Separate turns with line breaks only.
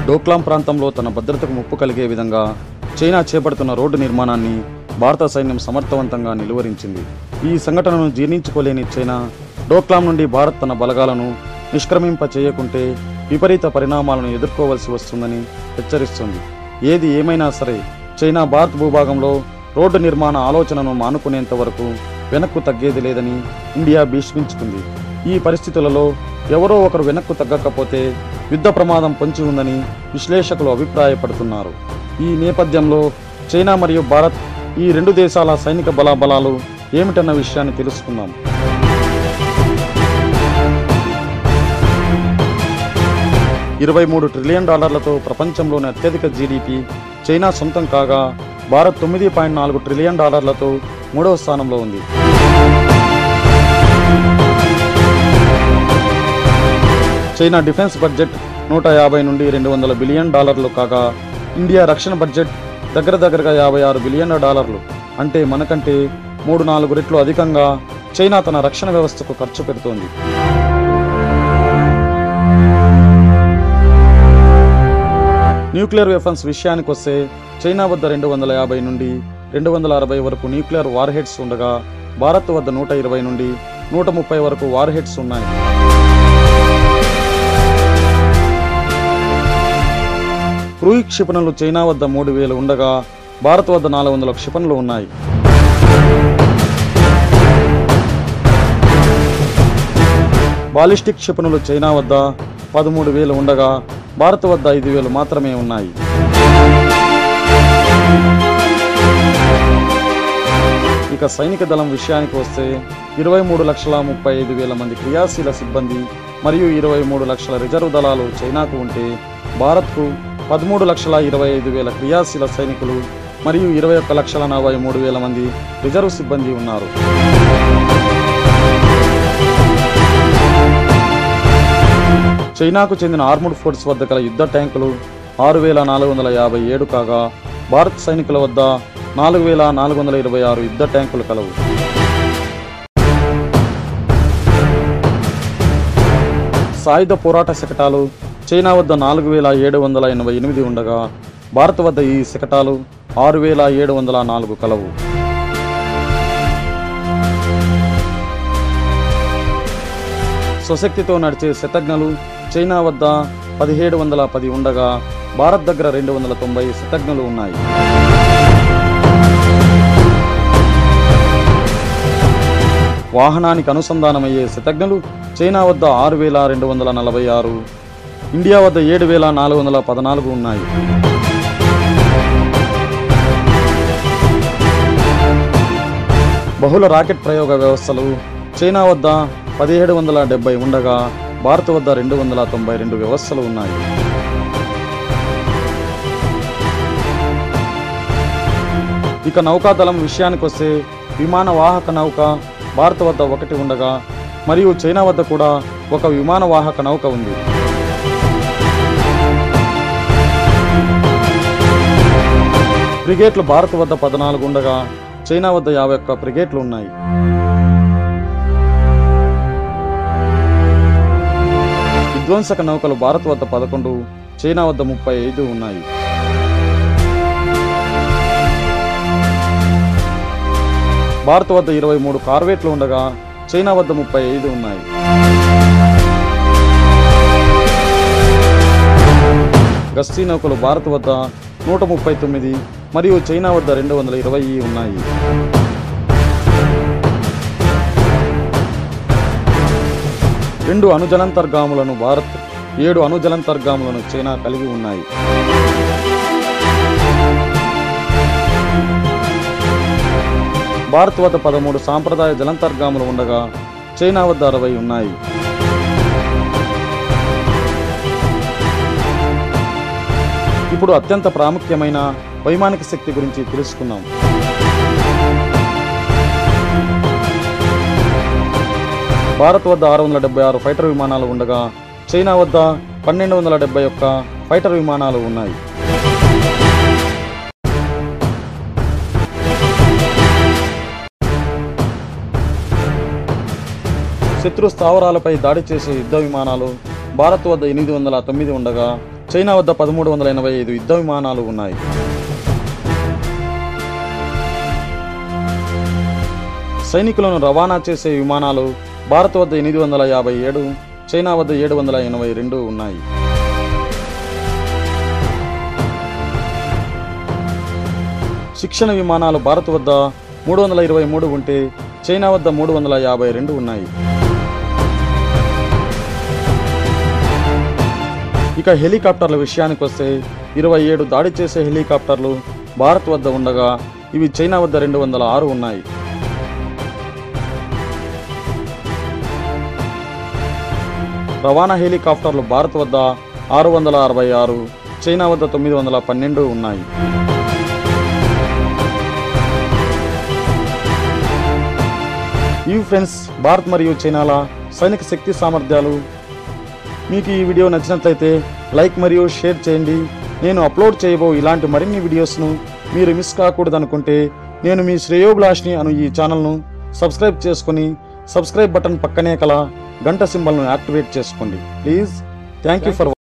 డోక్లాం ప్రాంతంలో తన భద్రతకు ముప్పు కలిగే విధంగా చైనా చేపడుతున్న రోడ్డు నిర్మాణాన్ని భారత సైన్యం సమర్థవంతంగా నిలువరించింది. ఈ సంఘటనను జీర్ణించుకోలేని చైనా డోక్లాం నుండి భారత్ తన బలగాలను నిష్క్రమింప చేయకుంటే విపరీత పరిణామాలను ఎదుర్కోవలసి వస్తుందని హెచ్చరిస్తుంది. ఏది ఏమైనా సరే చైనా భారత్ భూభాగంలో రోడ్డు నిర్మాణ ఆలోచనను మానుకునేంత వరకు వెనక్కు తగ్గేది లేదని ఇండియా భీష్మించుకుంది. ఈ పరిస్థితులలో ఎవరో ఒకరు వెనక్కు తగ్గకపోతే యుద్ధ ప్రమాదం పొంచి ఉందని విశ్లేషకులు అభిప్రాయపడుతున్నారు. ఈ నేపథ్యంలో చైనా మరియు భారత్ ఈ రెండు దేశాల సైనిక బలాబలాలు ఏమిటన్న విషయాన్ని తెలుసుకుందాం. $23 ట్రిలియన్ ప్రపంచంలోని అత్యధిక జీడీపీ చైనా సొంతం కాగా భారత్ $9.4 ట్రిలియన్ మూడవ స్థానంలో ఉంది. చైనా డిఫెన్స్ బడ్జెట్ $150 నుండి $200 బిలియన్ కాగా ఇండియా రక్షణ బడ్జెట్ దగ్గరగా $56 బిలియన్. అంటే మనకంటే 3-4 రెట్లు అధికంగా చైనా తన రక్షణ వ్యవస్థకు ఖర్చు పెడుతోంది. న్యూక్లియర్ వెపన్స్ విషయానికి వస్తే చైనా వద్ద 250 నుండి 260 వరకు న్యూక్లియర్ వార్ హెడ్స్ ఉండగా భారత్ వద్ద 120 నుండి 130 వరకు వార్ హెడ్స్ ఉన్నాయి. క్రూయిజ్ క్షిపణులు చైనా వద్ద 3000 ఉండగా భారత్ వద్ద 400 క్షిపణులు ఉన్నాయి. బాలిస్టిక్ క్షిపణులు చైనా వద్ద 13,000 ఉండగా భారత్ వద్ద 5,000 మాత్రమే ఉన్నాయి. ఇక సైనిక దళం విషయానికి వస్తే 23,35,000 మంది క్రియాశీల సిబ్బంది మరియు 23 లక్షల రిజర్వ్ దళాలు చైనాకు ఉంటే భారత్కు 13,25,000 క్రియాశీల సైనికులు మరియు 21,43,000 మంది రిజర్వ్ సిబ్బంది ఉన్నారు. చైనాకు చెందిన ఆర్ముడ్ ఫోర్స్ వద్ద గల యుద్ధ ట్యాంకులు 6,457 కాగా భారత్ సైనికుల వద్ద 4,426 యుద్ధ ట్యాంకులు కలవు. సాయుధ పోరాట శకటాలు చైనా వద్ద 4,788 ఉండగా భారత్ వద్ద ఈ శకటాలు 6,704 కలవు. స్వశక్తితో నడిచే శతఘ్నులు చైనా వద్ద 1,710 ఉండగా భారత్ దగ్గర 290 శతఘ్నులు ఉన్నాయి. వాహనానికి అనుసంధానమయ్యే శతఘ్నులు చైనా వద్ద 6,246, ఇండియా వద్ద 7,414 ఉన్నాయి. బహుళ రాకెట్ ప్రయోగ వ్యవస్థలు చైనా వద్ద 1,770 ఉండగా భారత్ వద్ద 292 వ్యవస్థలు ఉన్నాయి. ఇక నౌకాదళం విషయానికి వస్తే విమాన వాహక నౌక భారత్ వద్ద 1 ఉండగా మరియు చైనా వద్ద కూడా ఒక విమాన వాహక నౌక ఉంది. ఫ్రిగేట్లు భారత్ వద్ద 14 ఉండగా చైనా వద్ద 51 ఫ్రిగేట్లు ఉన్నాయి. విధ్వంసక నౌకలు భారత్ వద్ద 11, చైనా వద్ద 35 ఉన్నాయి. భారత్ వద్ద 23 కార్వేట్లు ఉండగా చైనా వద్ద 35 ఉన్నాయి. గస్తీ నౌకలు భారత్ వద్ద 139 మరియు చైనా వద్ద 220 ఉన్నాయి. రెండు అణుజలంతర్గాములను భారత్, 7 అణుజలంతర్గాములను చైనా కలిగి ఉన్నాయి. భారత్ వద్ద 13 సాంప్రదాయ జలంతర్గాములు ఉండగా చైనా వద్ద 60 ఉన్నాయి. ఇప్పుడు అత్యంత ప్రాముఖ్యమైన వైమానిక శక్తి గురించి తెలుసుకుందాం. భారత్ వద్ద 676 ఫైటర్ విమానాలు ఉండగా చైనా వద్ద 1,271 ఫైటర్ విమానాలు ఉన్నాయి. శత్రు స్థావరాలపై దాడి చేసే యుద్ధ విమానాలు భారత్ వద్ద 809 ఉండగా చైనా వద్ద 1385 యుద్ధ విమానాలు ఉన్నాయి. సైనికులను రవాణా చేసే విమానాలు భారత్ వద్ద 857, చైనా వద్ద 782 ఉన్నాయి. శిక్షణ విమానాలు భారత్ వద్ద 323 ఉంటే చైనా వద్ద 352 ఉన్నాయి. ఇక హెలికాప్టర్ల విషయానికి వస్తే 27 దాడి చేసే హెలికాప్టర్లు భారత్ వద్ద ఉండగా ఇవి చైనా వద్ద 206 ఉన్నాయి. రవాణా హెలికాప్టర్లు భారత్ వద్ద 666, చైనా వద్ద 912 ఉన్నాయి. ఇవి ఫ్రెండ్స్ భారత్ మరియు చైనాల సైనిక శక్తి సామర్థ్యాలు. మీకు ఈ వీడియో నచ్చినట్లయితే లైక్ మరియు షేర్ చేయండి. నేను అప్లోడ్ చేయబో ఇలాంటి మరిన్ని వీడియోస్ను మీరు మిస్ కాకూడదనుకుంటే నేను మీ శ్రేయోభిలాష్ని అను ఈ ఛానల్ను సబ్స్క్రైబ్ చేసుకొని సబ్స్క్రైబ్ బటన్ పక్కనే కల గంట సింబల్ను యాక్టివేట్ చేసుకోండి ప్లీజ్. Thank you for